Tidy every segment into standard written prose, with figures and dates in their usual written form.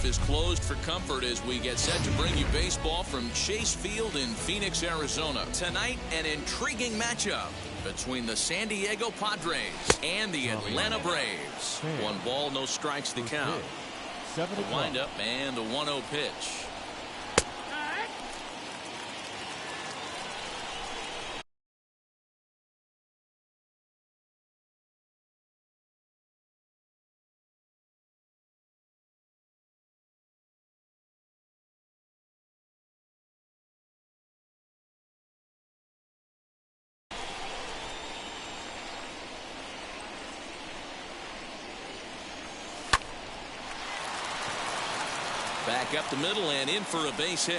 turf is closed for comfort as we get set to bring you baseball from Chase Field in Phoenix, Arizona. Tonight, an intriguing matchup between the San Diego Padres and the Atlanta Braves. 1 ball, no strikes to count. The windup and the 1-0 pitch. Back up the middle and in for a base hit.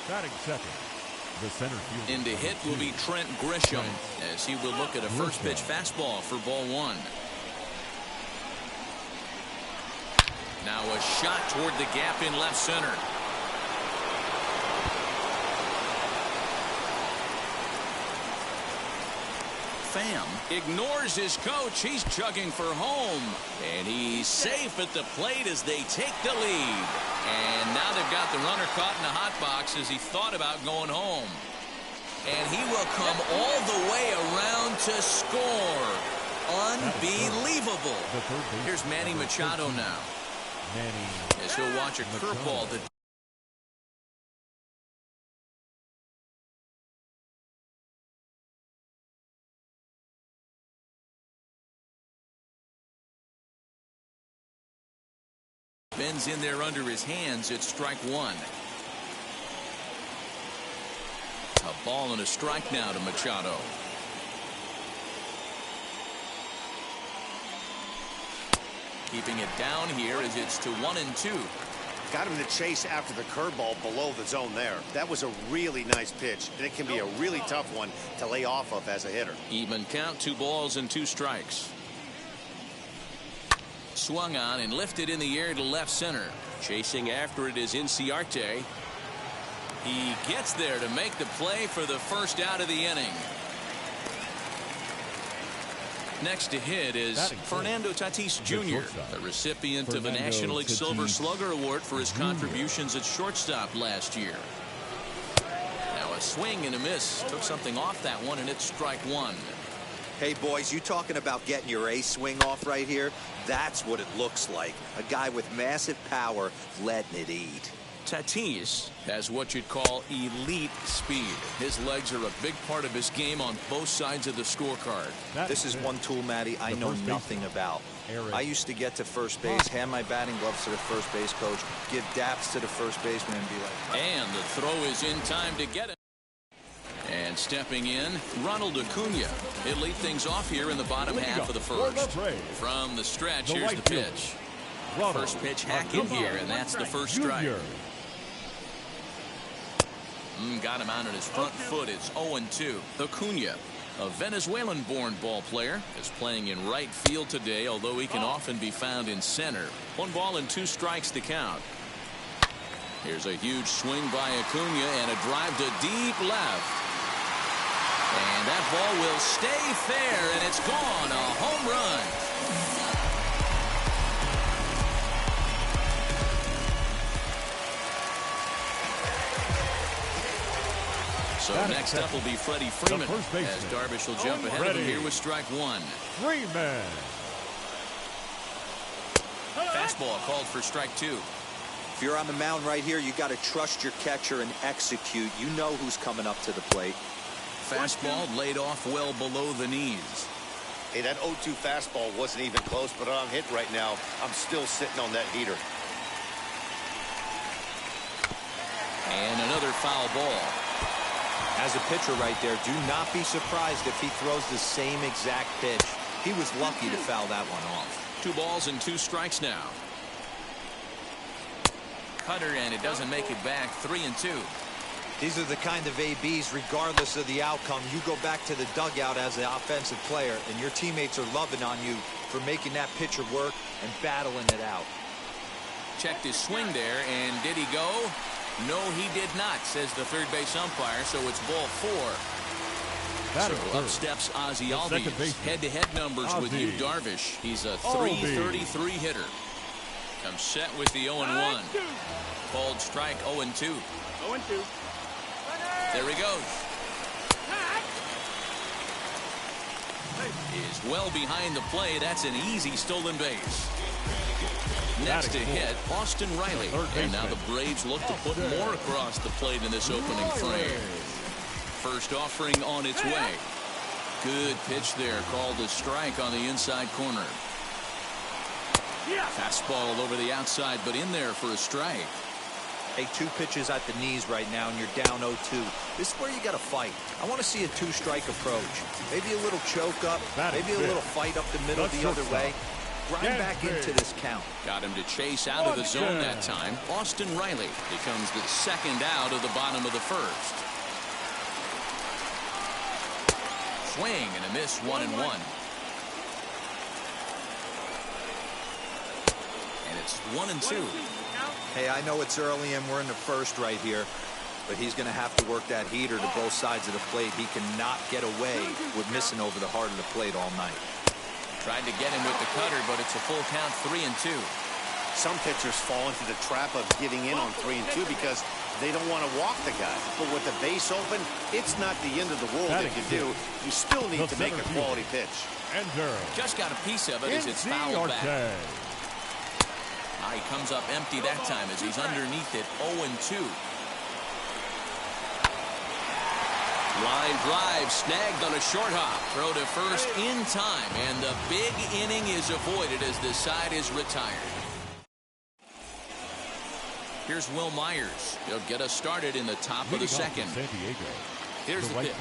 Batting second, the center fielder. In to hit will be Trent Grisham as he will look at a first pitch fastball for ball 1. Now a shot toward the gap in left center. Pham ignores his coach. He's chugging for home. And he's safe at the plate as they take the lead. And now they've got the runner caught in the hot box as he thought about going home. And he will come all the way around to score. Unbelievable. Here's Manny Machado now. As he'll watch a curveball that bends in there under his hands. It's strike 1. A ball and a strike now to Machado. Keeping it down here as it's to 1-2. Got him to chase after the curveball below the zone there. That was a really nice pitch, and it can be a really tough one to lay off of as a hitter. Even count, 2 balls and 2 strikes. Swung on and lifted in the air to left center. Chasing after it is Inciarte. He gets there to make the play for the first out of the inning. Next to hit is Fernando Tatis Jr., the recipient of a National League Silver Slugger Award for his contributions at shortstop last year. Now a swing and a miss. Took something off that one, and it's strike 1. Hey, boys, you talking about getting your ace swing off right here? That's what it looks like. A guy with massive power letting it eat. Tatis has what you'd call elite speed. His legs are a big part of his game on both sides of the scorecard. This is one tool, Matty, I know nothing about. I used to get to first base, hand my batting gloves to the first base coach, give daps to the first baseman, and be like... And the throw is in time to get it. And stepping in, Ronald Acuna. He'll lead things off here in the bottom half of the first. From the stretch, here's the pitch. First pitch hack in here, and that's the first strike. Got him out on his front foot. It's 0-2. Acuna, a Venezuelan-born ball player, is playing in right field today, although he can often be found in center. 1 ball and 2 strikes to count. Here's a huge swing by Acuna and a drive to deep left. And that ball will stay fair, and it's gone. A home run. So next up will be Freddie Freeman, as Darvish will jump ahead of him here with strike 1. Freeman. Fastball called for strike 2. If you're on the mound right here, you got to trust your catcher and execute. You know who's coming up to the plate. Fastball laid off well below the knees. Hey, that 0-2 fastball wasn't even close, but on hit right now, I'm still sitting on that heater. And another foul ball. As a pitcher right there, do not be surprised if he throws the same exact pitch. He was lucky to foul that one off. 2 balls and 2 strikes now. Cutter, and it doesn't make it back. 3-2. These are the kind of ABs, regardless of the outcome. You go back to the dugout as an offensive player, and your teammates are loving on you for making that pitcher work and battling it out. Checked his swing there, and did he go? No, he did not, says the third base umpire, so it's ball 4. Batting So up third. steps Ozzy The second Albies. baseman. Head-to-head numbers with Ozzy you, Darvish. He's a Albies. .333 hitter. Comes set with the 0-1. Called strike 0-2. 0-2. There he goes. Is well behind the play. That's an easy stolen base. Next to hit, Austin Riley. And now the Braves look to put more across the plate in this opening frame. First offering on its way. Good pitch there, called a strike on the inside corner. Fastball over the outside, but in there for a strike. Hey, 2 pitches at the knees right now, and you're down 0-2. This is where you got to fight. I want to see a 2-strike approach. Maybe a little choke up, maybe a little fight up the middle the other way. Grind back into this count. Got him to chase out of the zone that time. Austin Riley becomes the second out of the bottom of the first. Swing and a miss, 1-1. And it's 1-2. Hey, I know it's early and we're in the first right here, but he's going to have to work that heater to both sides of the plate. He cannot get away with missing over the heart of the plate all night. Tried to get him with the cutter, but it's a full count, 3-2. Some pitchers fall into the trap of giving in on 3-2 because they don't want to walk the guy. But with the base open, it's not the end of the world if you do. You still need to make a quality pitch. Just got a piece of it as it's fouled back. He comes up empty that time as he's underneath it, 0-2. Line drive snagged on a short hop. Throw to first in time, and the big inning is avoided as the side is retired. Here's Will Myers. He'll get us started in the top of the second. Here's the pitch.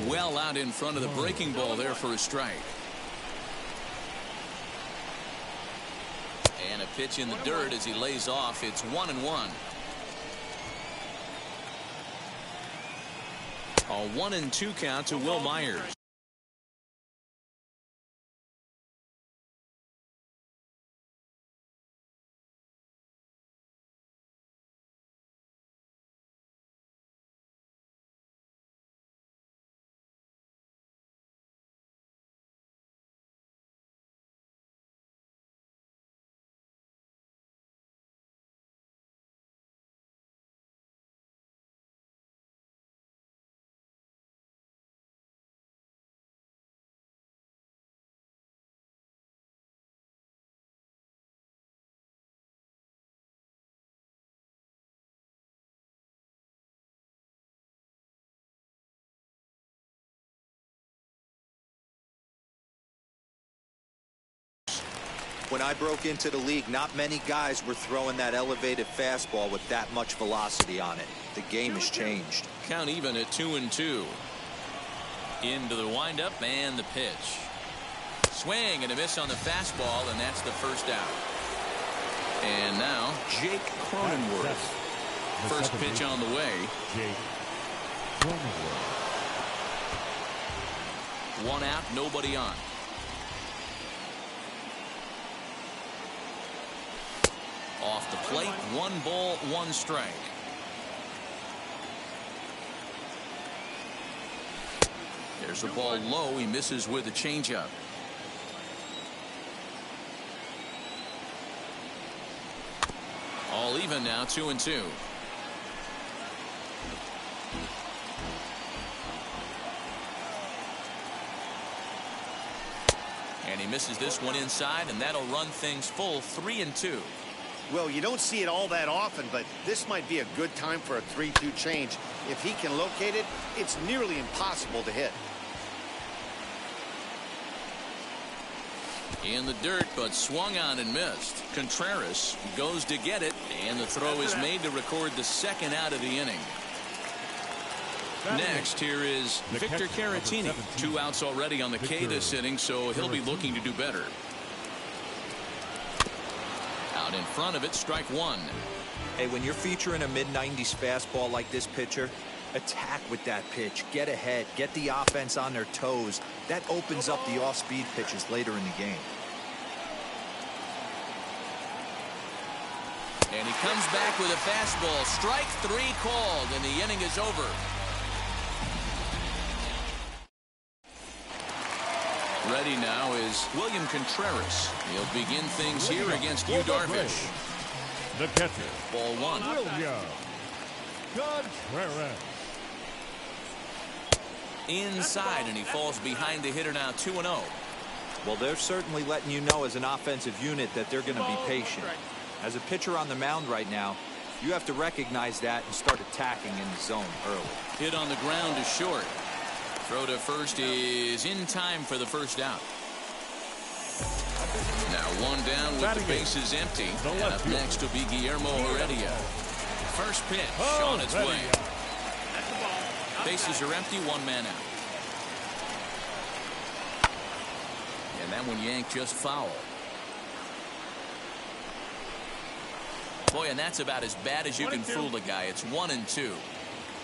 Well out in front of the breaking ball there for a strike. And a pitch in the dirt as he lays off. It's 1-1. A 1-2 count to Will Myers. When I broke into the league, not many guys were throwing that elevated fastball with that much velocity on it. The game has changed. Count even at 2-2. Into the windup and the pitch. Swing and a miss on the fastball, and that's the first out. And now Jake Cronenworth. First pitch on the way. Jake Cronenworth. 1 out, nobody on. Off the plate, 1 ball, 1 strike. There's the ball low. He misses with a changeup. All even now, 2-2. And he misses this one inside, and that'll run things full, 3-2. Well, you don't see it all that often, but this might be a good time for a 3-2 change. If he can locate it, it's nearly impossible to hit. In the dirt, but swung on and missed. Contreras goes to get it, and the throw is made to record the second out of the inning. Next, here is Victor Caratini. 2 outs already on the K this inning, so he'll be looking to do better. Out in front of it, strike 1. Hey, when you're featuring a mid-90s fastball like this pitcher, attack with that pitch. Get ahead. Get the offense on their toes. That opens up the off-speed pitches later in the game. And he comes back with a fastball. Strike 3 called, and the inning is over. Ready now is William Contreras. He'll begin things here against Yu Darvish. The catcher. Ball one. William Contreras. Inside, and he falls behind the hitter now 2-0. Well, they're certainly letting you know as an offensive unit that they're going to be patient. As a pitcher on the mound right now, you have to recognize that and start attacking in the zone early. Hit on the ground is short. Throw to first is in time for the first out. Now one down with the bases empty. And up next will be Guillermo Heredia. First pitch on its way. Bases are empty, one man out. And that one yanked just foul. Boy, and that's about as bad as you can fool a guy. It's 1-2.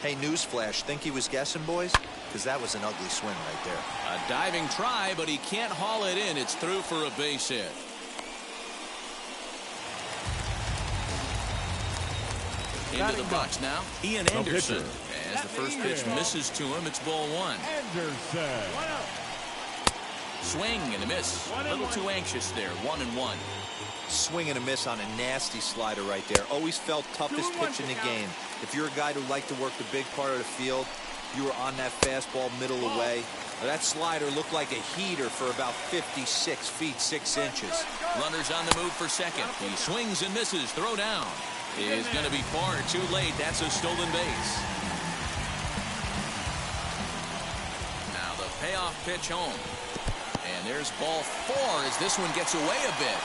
Hey, newsflash, think he was guessing, boys? Because that was an ugly swing right there. A diving try, but he can't haul it in. It's through for a base hit. Into the box now, Ian Anderson. As the first pitch misses to him, it's ball one. Anderson. Swing and a miss. A little too anxious there. 1-1. Swing and a miss on a nasty slider right there. Always felt toughest pitch in the game. If you're a guy who liked to work the big part of the field, you were on that fastball middle away. That slider looked like a heater for about 56 feet 6 inches. Runners on the move for second. He swings and misses. Throw down is going to be far too late. That's a stolen base. Now the payoff pitch home. And there's ball 4 as this one gets away a bit.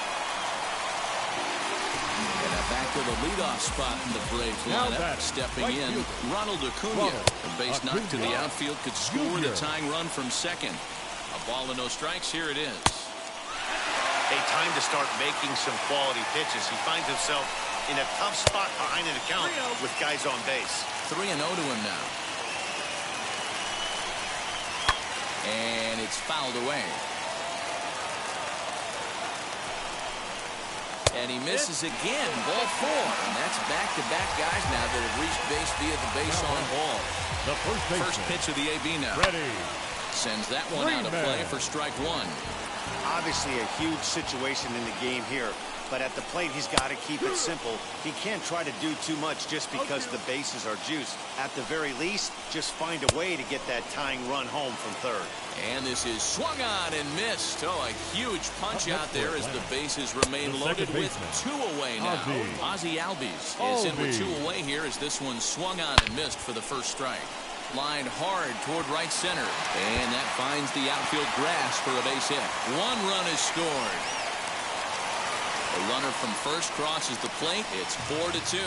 And back to the leadoff spot in the Braves lineup. Stepping in, Ronald Acuna. A base knock to the outfield could score the tying run from second. A ball and no strikes. Here it is. A time to start making some quality pitches. He finds himself in a tough spot behind an account with guys on base. 3-0 to him now. And it's fouled away. And he misses again. Ball 4. And that's back-to-back guys now that have reached base via the base on ball. The first pitch of the AB now. Ready. Sends that one out of play for strike 1. Obviously a huge situation in the game here. But at the plate, he's got to keep it simple. He can't try to do too much just because the bases are juiced. At the very least, just find a way to get that tying run home from third. And this is swung on and missed. Oh, a huge punch out there as the bases remain loaded with 2 away now. Ozzie Albies is in with 2 away here as this one swung on and missed for the first strike. Lined hard toward right center. And that finds the outfield grass for a base hit. 1 run is scored. The runner from first crosses the plate. It's 4-2.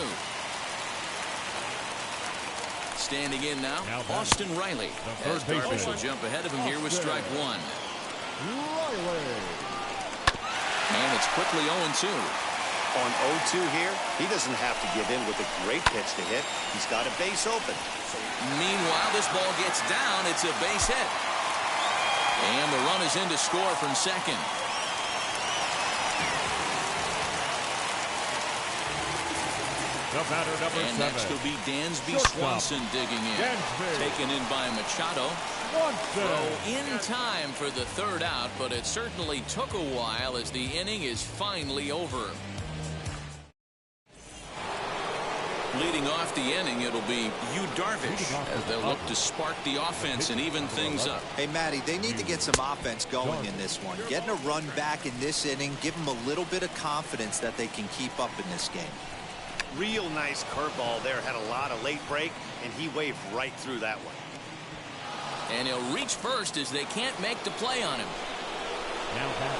Standing in now Austin Riley. As Darvish will jump ahead of him here with strike 1. And it's quickly 0-2. On 0-2 here, he doesn't have to give in with a great pitch to hit. He's got a base open. Meanwhile, this ball gets down. It's a base hit. And the run is in to score from second. And next will be Dansby Swanson digging in. Taken in by Machado. Throw in time for the third out, but it certainly took a while as the inning is finally over. Leading off the inning, it'll be Yu Darvish as they'll look to spark the offense and even things up. Hey, Matty, they need to get some offense going in this one. Getting a run back in this inning, give them a little bit of confidence that they can keep up in this game. Real nice curveball there. Had a lot of late break, and he waved right through that one. And he'll reach first as they can't make the play on him. Now back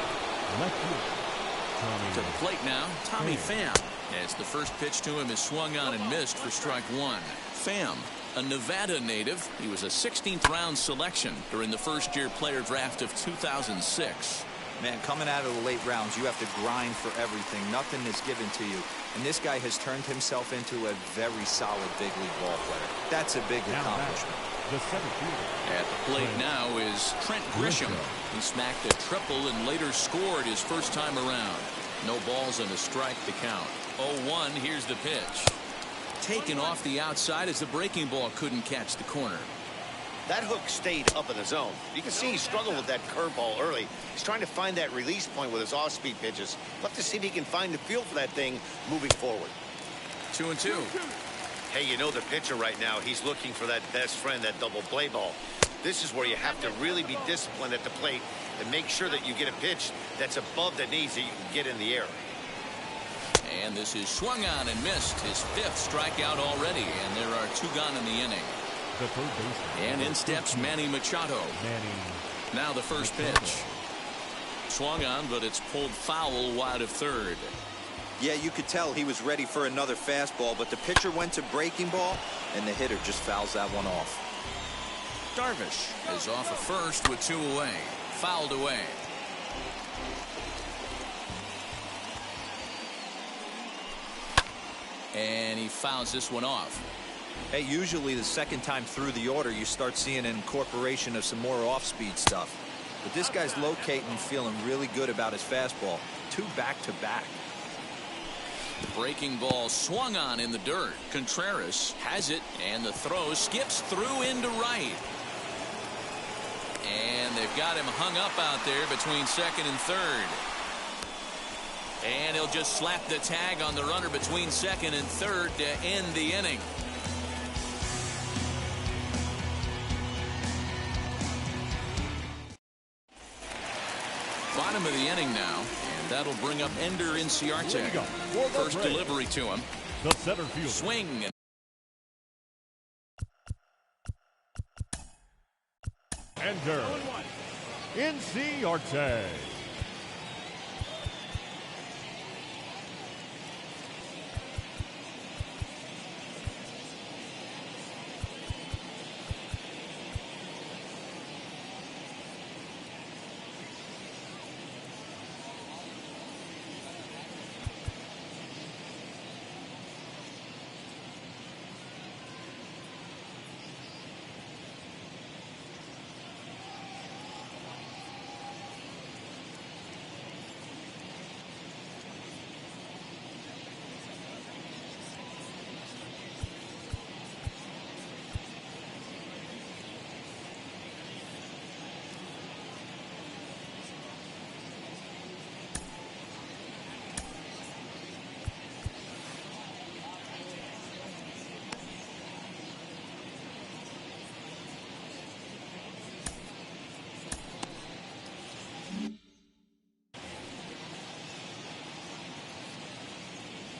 left field. To the plate now, Tommy Pham. As the first pitch to him is swung on and missed for strike 1. Pham, a Nevada native. He was a 16th round selection during the first-year player draft of 2006. Man, coming out of the late rounds, you have to grind for everything. Nothing is given to you. And this guy has turned himself into a very solid big league ball player. That's a big accomplishment. The center fielder. At the plate now is Trent Grisham. He smacked a triple and later scored his first time around. No balls and a strike to count. 0-1, here's the pitch. Taken off the outside as the breaking ball couldn't catch the corner. That hook stayed up in the zone. You can see he struggled with that curveball early. He's trying to find that release point with his off-speed pitches. We'll have to see if he can find the feel for that thing moving forward. 2-2. Hey, you know the pitcher right now, he's looking for that best friend, that double play ball. This is where you have to really be disciplined at the plate and make sure that you get a pitch that's above the knees that you can get in the air. And this is swung on and missed. His 5th strikeout already, and there are 2 gone in the inning. The third baseman. And in steps Manny Machado. Now the first pitch. Swung on, but it's pulled foul wide of third. Yeah, you could tell he was ready for another fastball, but the pitcher went to breaking ball, and the hitter just fouls that one off. Darvish is off at first with 2 away. Fouled away. And he fouls this one off. Hey, usually the second time through the order, you start seeing an incorporation of some more off-speed stuff. But this guy's locating and feeling really good about his fastball. 2 back-to-back. The breaking ball swung on in the dirt. Contreras has it, and the throw skips through into right. And they've got him hung up out there between second and third. And he'll just slap the tag on the runner between second and third to end the inning. Bottom of the inning now, and that'll bring up Ender Inciarte. First delivery to him. The center field. Swing. Ender Inciarte.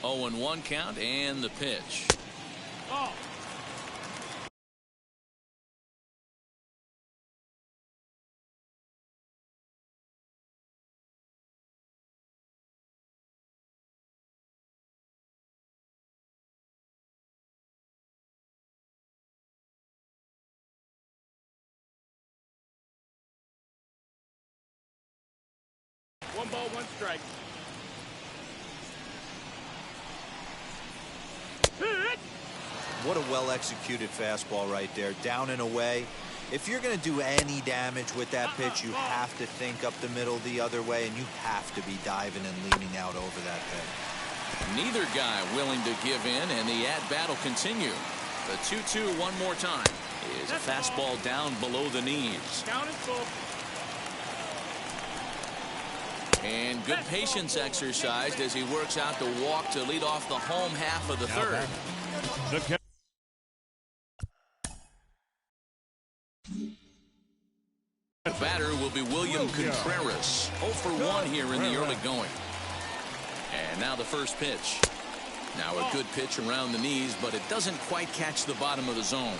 Oh, and 1 count and the pitch. Oh. One ball, 1 strike. What a well-executed fastball right there. Down and away. If you're going to do any damage with that pitch, you have to think up the middle the other way, and you have to be diving and leaning out over that thing. Neither guy willing to give in, and the at-bat will continue. The 2-2 one more time is a fastball down below the knees. Count is full. And good patience exercised as he works out the walk to lead off the home half of the third. The batter will be William Contreras. 0 for 1 here in the early going. And now the first pitch. Now a good pitch around the knees, but it doesn't quite catch the bottom of the zone.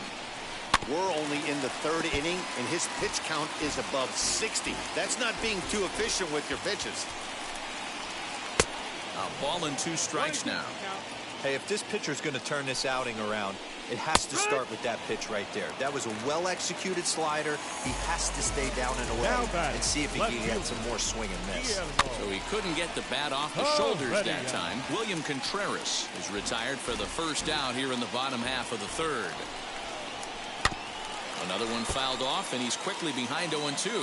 We're only in the 3rd inning, and his pitch count is above 60. That's not being too efficient with your pitches. A ball and 2 strikes now. Hey, if this pitcher's going to turn this outing around, it has to start with that pitch right there. That was a well-executed slider. He has to stay down and away and see if he can get some more swing and miss. So he couldn't get the bat off the shoulders that time. William Contreras is retired for the first out here in the bottom half of the third. Another one fouled off, and he's quickly behind 0-2.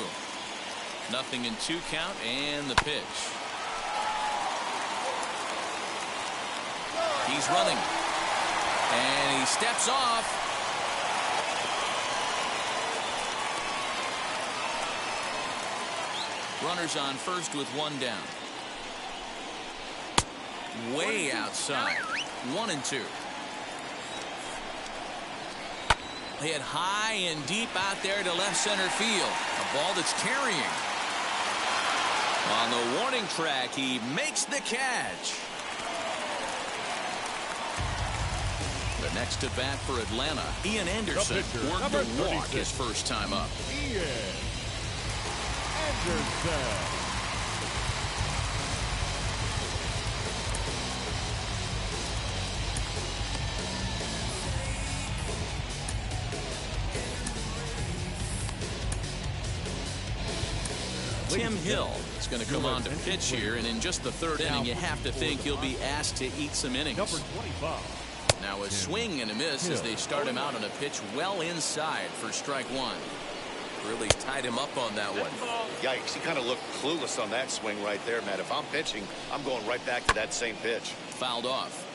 Nothing in 2 count, and the pitch. He's running. And he steps off. Runners on first with one down. Way outside. 1-2. Hit high and deep out there to left center field. A ball that's carrying. On the warning track, he makes the catch. The next to bat for Atlanta, Ian Anderson worked to walk his first time up. Ian Anderson. Tim Hill is going to come on to pitch here, and in just the third inning, you have to think he'll be asked to eat some innings. Number 25. Now a swing and a miss as they start him out on a pitch well inside for strike one. Really tied him up on that one. Yikes, he kind of looked clueless on that swing right there, Matt. If I'm pitching, I'm going right back to that same pitch. Fouled off.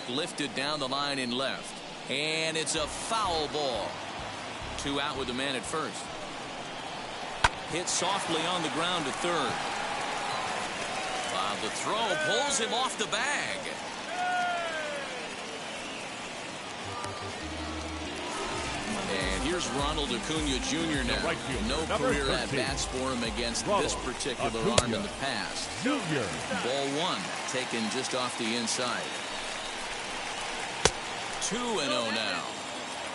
Lifted down the line in left. And it's a foul ball. 2 out with the man at first. Hit softly on the ground to third. The throw pulls him off the bag. And here's Ronald Acuna Jr. now. No career at-bats for him against this particular arm in the past. Ball one taken just off the inside. 2-0 now.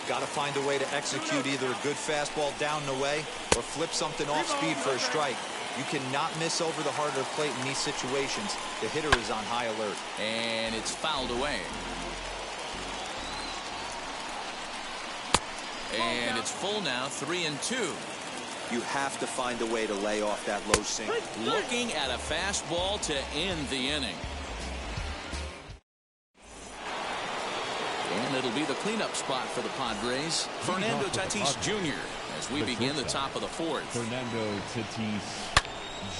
Got to find a way to execute either a good fastball down and away or flip something off speed for a strike. You cannot miss over the heart of the plate in these situations. The hitter is on high alert. And it's fouled away. And it's full now, 3-2. You have to find a way to lay off that low sink. Looking at a fastball to end the inning. And it'll be the cleanup spot for the Padres. Fernando Tatis Jr. as we begin the top of the fourth. Fernando Tatis Jr.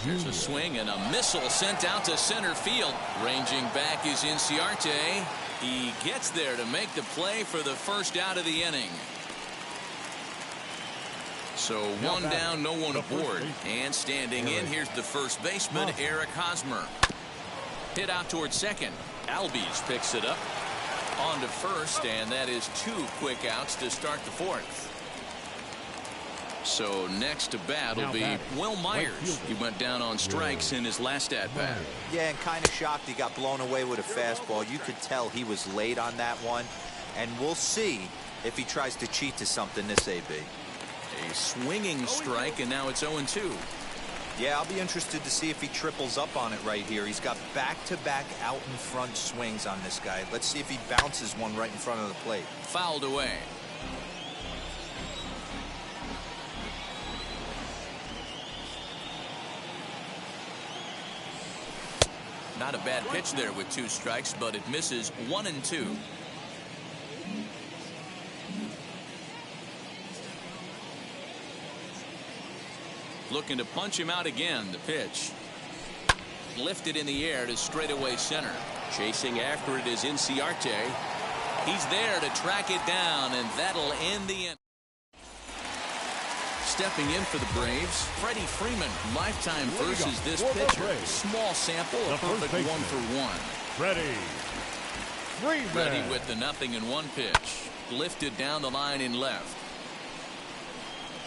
There's a swing and a missile sent out to center field. Ranging back is Inciarte. He gets there to make the play for the first out of the inning. So one down, no one aboard. And standing in, here's the first baseman, Eric Hosmer. Hit out towards second. Albies picks it up. On to first, and that is 2 quick outs to start the fourth. So next to bat will be Will Myers. He went down on strikes in his last at bat. Yeah, and kind of shocked he got blown away with a fastball. You could tell he was late on that one, and we'll see if he tries to cheat to something this AB. A swinging strike, and now it's 0-2. Yeah, I'll be interested to see if he triples up on it right here. He's got back-to-back out in front swings on this guy. Let's see if he bounces one right in front of the plate. Fouled away. Not a bad pitch there with 2 strikes, but it misses. 1-2. Looking to punch him out again. The pitch. Lifted in the air to straightaway center. Chasing after it is Inciarte. He's there to track it down, and that'll end the inning. Stepping in for the Braves, Freddie Freeman. Lifetime versus this pitcher. Small sample, a perfect 1-for-1. Freddie Freeman. Freddie with the 0-1 pitch. Lifted down the line in left.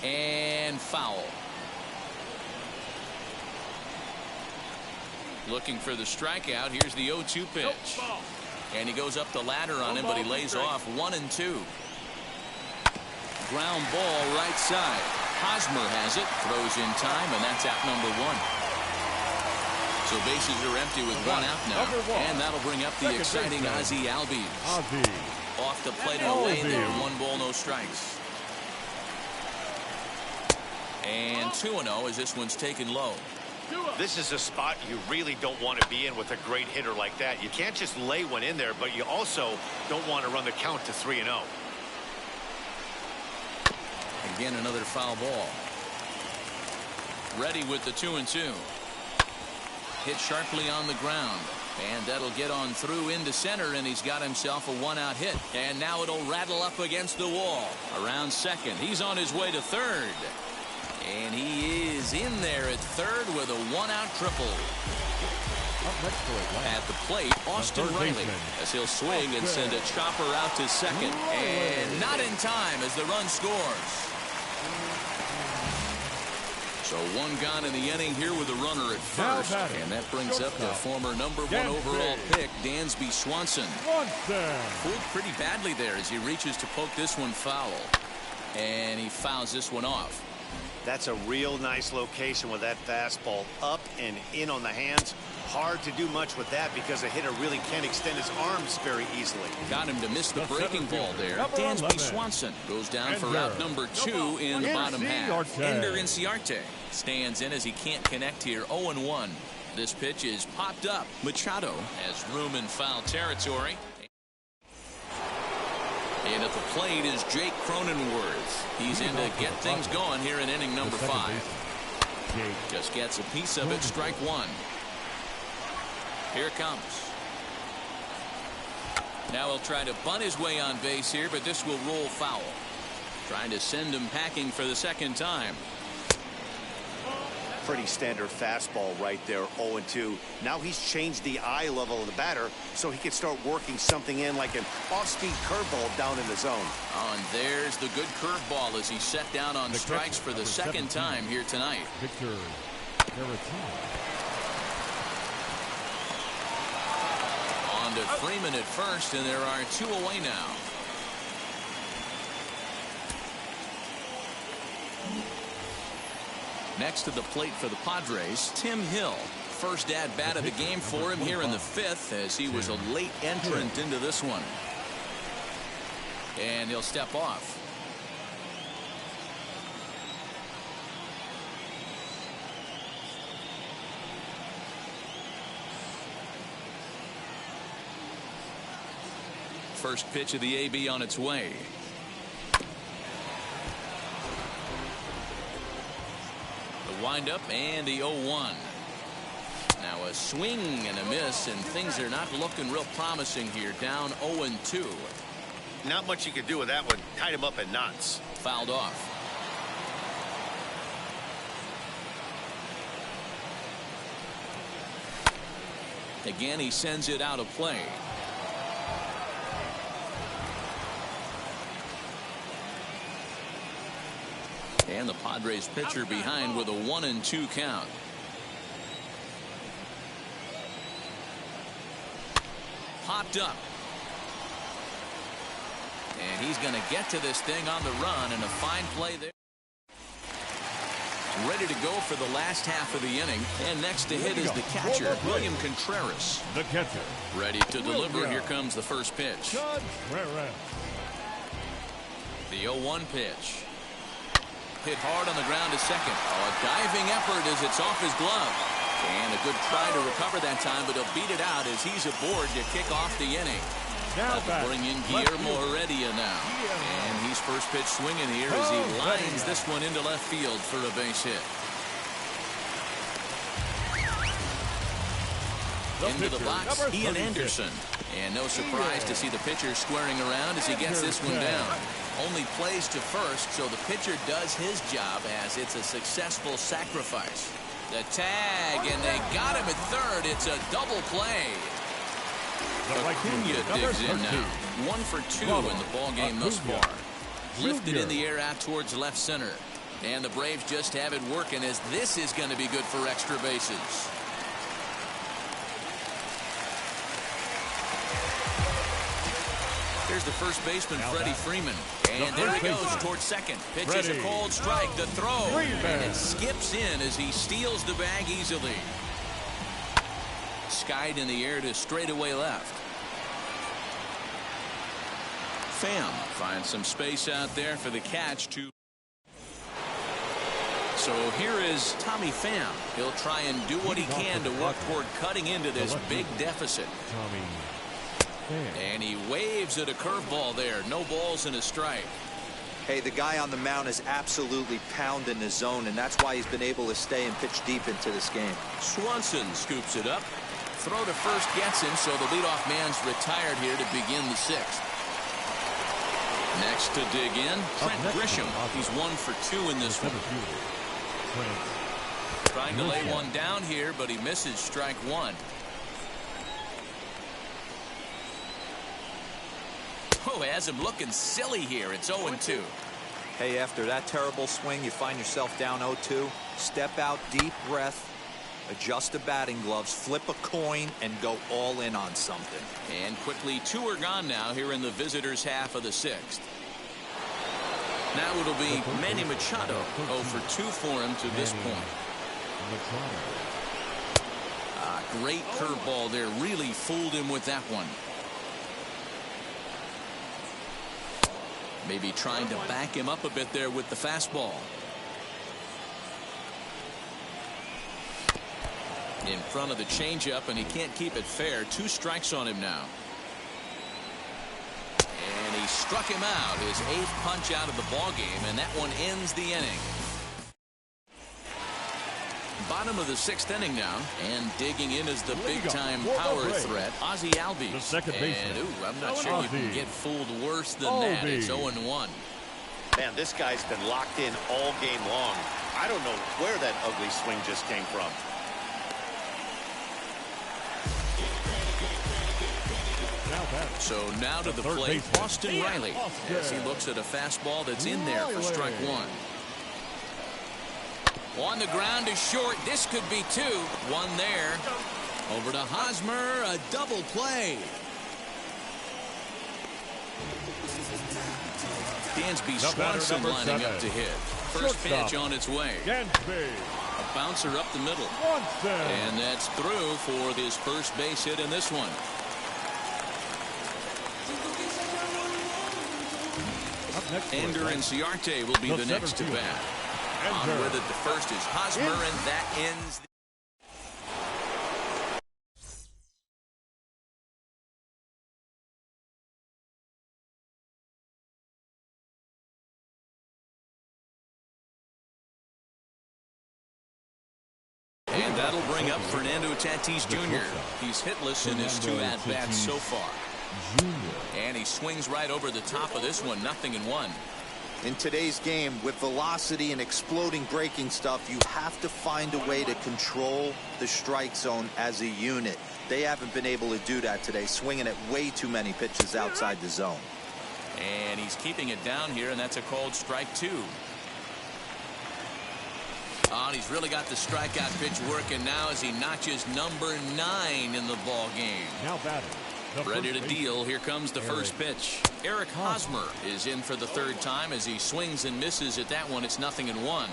And foul. Looking for the strikeout. Here's the 0-2 pitch. And he goes up the ladder on him, but he lays off. 1-2. Ground ball right side. Hosmer has it. Throws in time, and that's out number 1. So bases are empty with 1 out now. And that'll bring up the exciting Ozzie Albies. Off the plate and away there. 1 ball, no strikes. And 2-0 as this one's taken low. This is a spot you really don't want to be in with a great hitter like that. You can't just lay one in there, but you also don't want to run the count to 3-0. Again, another foul ball. Ready with the 2-2. Hit sharply on the ground. And that'll get on through into center, and he's got himself a one-out hit. And now it'll rattle up against the wall. Around second. He's on his way to third. And he is in there at third with a one-out triple. At the plate, Austin Riley, as he'll swing and send a chopper out to second. And not in time as the run scores. So one gone in the inning here with a runner at first. And that brings up the former #1 overall pick, Dansby Swanson. Fooled pretty badly there as he reaches to poke this one foul. And he fouls this one off. That's a real nice location with that fastball up and in on the hands. Hard to do much with that because a hitter really can't extend his arms very easily. Got him to miss the breaking ball there. Dansby Swanson goes down for out #2 in the bottom half. Ender Inciarte stands in as he can't connect here. 0-1. This pitch is popped up. Machado has room in foul territory. And at the plate is Jake Cronenworth. He's in to get things going here in inning number 5. Just gets a piece of it. Strike one. Here it comes. Now he'll try to bunt his way on base here, but this will roll foul. Trying to send him packing for the second time. Pretty standard fastball right there, 0-2. Now he's changed the eye level of the batter so he can start working something in like an off-speed curveball down in the zone. Oh, and there's the good curveball as he's set down on strikes for the second time here tonight. On to Freeman at first, and there are 2 away now. Next to the plate for the Padres, Tim Hill. First at bat of the game for him here in the 5th as he was a late entrant into this one. And he'll step off. First pitch of the AB on its way. Windup and the 0-1. Now a swing and a miss, and things are not looking real promising here. Down 0-2. Not much you could do with that one. Tied him up in knots. Fouled off. Again, he sends it out of play. And the Padres pitcher behind with a 1-2 count. Popped up. And he's going to get to this thing on the run, and a fine play there. Ready to go for the last half of the inning. And next to hit is the catcher, William Contreras. The catcher. Ready to deliver. Here comes the first pitch. The 0-1 pitch. Hit hard on the ground to second. Oh, a diving effort as it's off his glove. And a good try to recover that time, but he'll beat it out as he's aboard to kick off the inning. Now bring in Guillermo Heredia now. And he's first pitch swinging here as he lines this one into left field for a base hit. Into the box, Ian Anderson. And no surprise to see the pitcher squaring around as he gets this one down. Only plays to first, so the pitcher does his job as it's a successful sacrifice. The tag, and they got him at third. It's a double play. Acuna digs in now. 1 for 2 in the ball game thus far. Lifted in the air out towards left center. And the Braves just have it working as this is going to be good for extra bases. Here's the first baseman, Freddie Freeman. And there he goes towards second. Pitches a cold strike. The throw. And it skips in as he steals the bag easily. Skied in the air to straightaway left. Pham finds some space out there for the catch to. So here is Tommy Pham. He'll try and do what he can to work toward cutting into this big deficit. And he waves at a curveball there. No balls and a strike. Hey, the guy on the mound is absolutely pounding the zone, and that's why he's been able to stay and pitch deep into this game. Swanson scoops it up. throw to first gets him, so the leadoff man's retired here to begin the sixth. Next to dig in, Trent Grisham. He's 1 for 2 in this one. Trying to lay one down here, but he misses strike one. Oh, has him looking silly here. It's 0-2. Hey, after that terrible swing, you find yourself down 0-2. Step out, deep breath, adjust the batting gloves, flip a coin, and go all in on something. And quickly, 2 are gone now here in the visitors' half of the sixth. Now it'll be Manny Machado, 0 for 2 for him to this point. Great curveball there. Really fooled him with that one. Maybe trying to back him up a bit there with the fastball. In front of the changeup, and he can't keep it fair. 2 strikes on him now. And he struck him out. His 8th punch out of the ball game, and that one ends the inning. Bottom of the 6th inning now, and digging in is the big-time power threat, Ozzie Albies. The second baseman. And I'm not sure you can get fooled worse than that. It's 0-1. Man, this guy's been locked in all game long. I don't know where that ugly swing just came from. So now to the plate, Austin Riley, as he looks at a fastball that's in there for strike one. On the ground is short. This could be 2. 1 there. Over to Hosmer. A double play. Dansby Swanson lining up to hit. First pitch on its way. A bouncer up the middle. And that's through for his first base hit in this one. Ender Inciarte will be the next to bat. On with it, the first is Hosmer, and that ends the... And that'll bring up Fernando Tatis Jr. He's hitless in his 2 at-bats so far. And he swings right over the top of this one, 0-1. In today's game, with velocity and exploding breaking stuff, you have to find a way to control the strike zone as a unit. They haven't been able to do that today, swinging at way too many pitches outside the zone. And he's keeping it down here, and that's a called strike 2. Oh, and he's really got the strikeout pitch working now as he notches number 9 in the ball game. Now batting. Ready to deal. Here comes the first pitch. Eric Hosmer is in for the 3rd time as he swings and misses at that one. It's 0-1.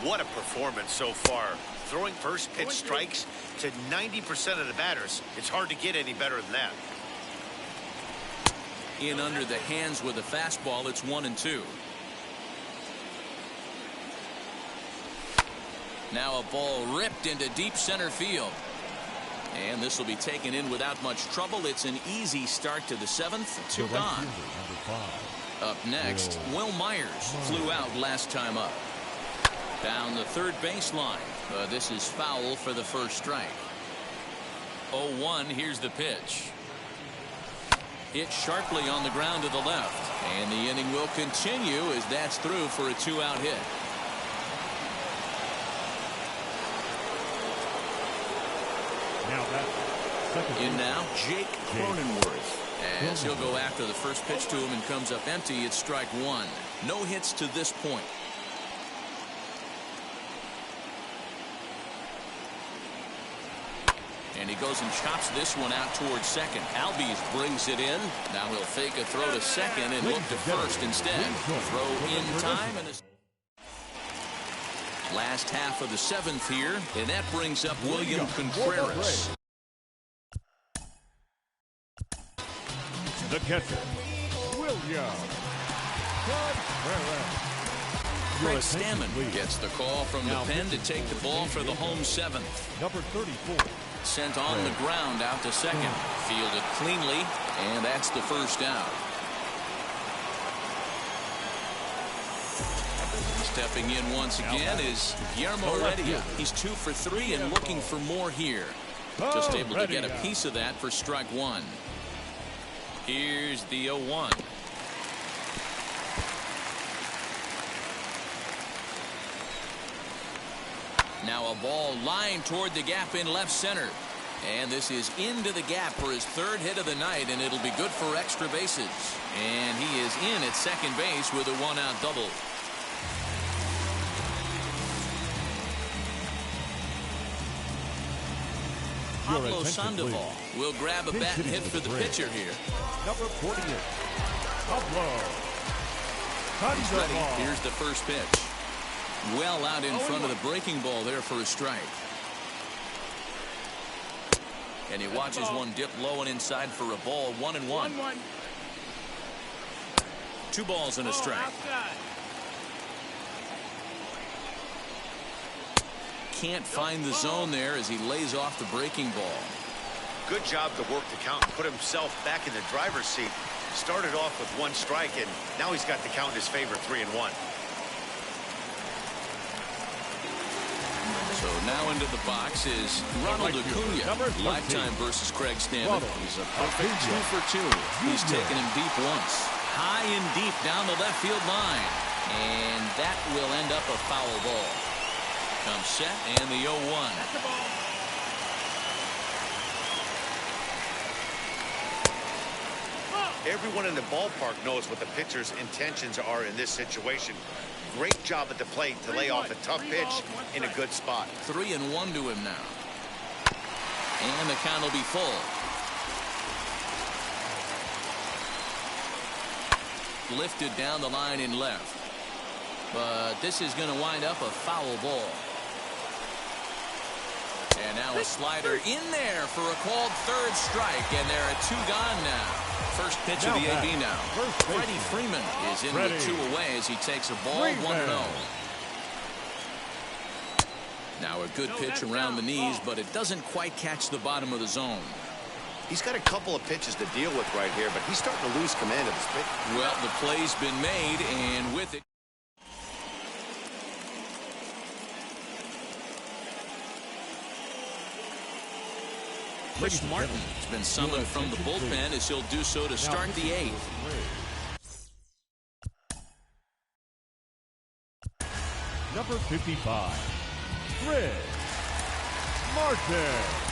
What a performance so far. Throwing first pitch strikes to 90% of the batters. It's hard to get any better than that. In under the hands with a fastball. It's 1-2. Now a ball ripped into deep center field. And this will be taken in without much trouble. It's an easy start to the 7th. 2 gone. Up next, Will Myers flew out last time up. Down the 3rd baseline. This is foul for the first strike. 0-1. Here's the pitch. Hit sharply on the ground to the left. And the inning will continue as that's through for a 2-out hit. In now, Jake Cronenworth, as he'll go after the first pitch to him and comes up empty. It's strike 1. No hits to this point. And he goes and chops this one out towards second. Albies brings it in. Now he'll fake a throw to second and look to first instead. Throw in time. And last half of the 7th here, and that brings up William Contreras. The catcher, William Contreras. Craig Stammen gets the call from the pen to take the ball for the home 7th. Number 34. Sent on the ground out to second. Fielded cleanly, and that's the first out. Stepping in once again is Guillermo Heredia. He's 2 for 3 and looking for more here. Just able to get a piece of that for strike one. Here's the 0-1. Now a ball lined toward the gap in left center. And this is into the gap for his third hit of the night, and it'll be good for extra bases. And he is in at second base with a one-out double. Pablo Sandoval will grab a bat and hit for the pitcher here. Number 48, Pablo He's ready. Here's the first pitch. Well out in front of the breaking ball there for a strike. And he watches one dip low and inside for a ball. 1-1. 2 balls and a strike. Can't find the zone there as he lays off the breaking ball. Good job to work the count and put himself back in the driver's seat. Started off with 1 strike, and now he's got the count in his favor, 3-1. So now into the box is Ronald Acuna. Lifetime versus Craig Stanton. He's a perfect 2 for 2. He's taken him deep once. High and deep down the left field line. And that will end up a foul ball. Comes set and the 0-1. Everyone in the ballpark knows what the pitcher's intentions are in this situation. Great job at the plate to lay off a tough pitch in a good spot. 3-1 to him now. And the count will be full. Lifted down the line in left. But this is going to wind up a foul ball. And now a slider in there for a called third strike. And there are 2 gone now. First pitch of the AB now. Freddie Freeman is in with 2 away as he takes a ball. 1-0. Now a good pitch around the knees, but it doesn't quite catch the bottom of the zone. He's got a couple of pitches to deal with right here, but he's starting to lose command of his pitch. Well, the play's been made, and with it. Chris Martin has been summoned from the bullpen as he'll do so to start the 8th. Number 55, Chris Martin.